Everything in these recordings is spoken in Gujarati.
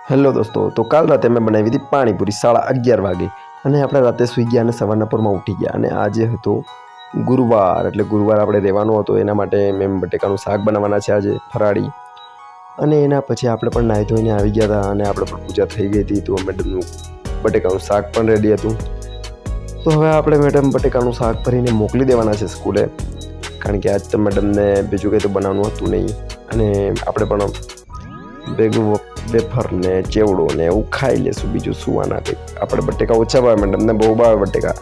હેલો દોસ્તો, તો કાલ રાતે મેં બનાવી હતી પાણીપુરી 11:30 વાગે અને આપણે રાતે સૂઈ ગયા અને સવારના પોરમાં ઉઠી ગયા. અને આજે હતો ગુરુવાર, એટલે ગુરુવાર આપણે રહેવાનો હતો. એના માટે મેં બટેકાનું શાક બનાવવાના છે આજે ફરાળી. અને એના પછી આપણે પણ નાહી ધોઈને આવી ગયા હતા અને આપણે પણ પૂજા થઈ ગઈ હતી. તો મેડમનું બટેકાનું શાક પણ રેડી હતું. તો હવે આપણે મેડમ બટેકાનું શાક ભરીને મોકલી દેવાના છે સ્કૂલે, કારણ કે આજ તો મેડમને બીજું કંઈ તો બનાવવાનું હતું નહીં. અને આપણે પણ ભેગું વેફર ને ચેવડો ને એવું ખાઈ લેશું, બીજું સુવાના કંઈક. આપણે બટેકા ઓછા ભાવે, મેડમને બહુ ભાવે બટેકા.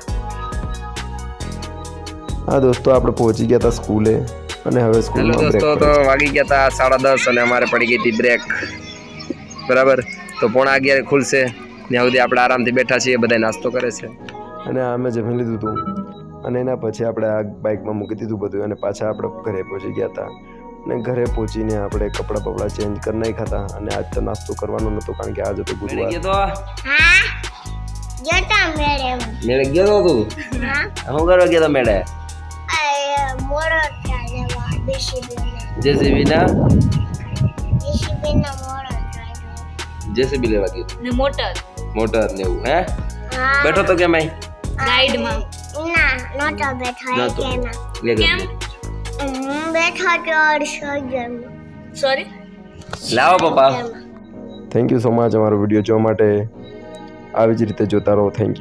હા દોસ્તો, આપણે પહોંચી ગયા હતા સ્કૂલે અને હવે સ્કૂલમાં બ્રેક દોસ્તો તો વાગી ગયા હતા 10:30 અને અમારે પડી ગઈ હતી બ્રેક. બરાબર, તો 11:15 ખુલશે. ત્યાં સુધી આપણે આરામથી બેઠા છીએ, બધા નાસ્તો કરે છે. અને અમે જમી લીધું હતું અને એના પછી આપણે આ બાઇકમાં મૂકી દીધું બધું અને પાછા આપણે ઘરે પહોંચી ગયા હતા. અને ઘરે પહોંચીને આપણે કપડાં બપડા ચેન્જ કરી નાખ્યા હતા. અને આજ તો નાસ્તો કરવાનો નહોતો, કારણ કે આજે તો ગુરુવાર. મેળે ગયો તો તું? શું કરવા ગયો તો મેળે? જેસીબી ના જેસીબી લેવા ગયો ને મોટર ને એવું. હે બેઠો તો કેમ આઈ ગાઈડમાં નતો કેમ સોરી લાવો પપ્પા. થેન્ક યુ સો મચ અમારો વિડીયો જોવા માટે. આવી જ રીતે જોતા રહો. Thank you.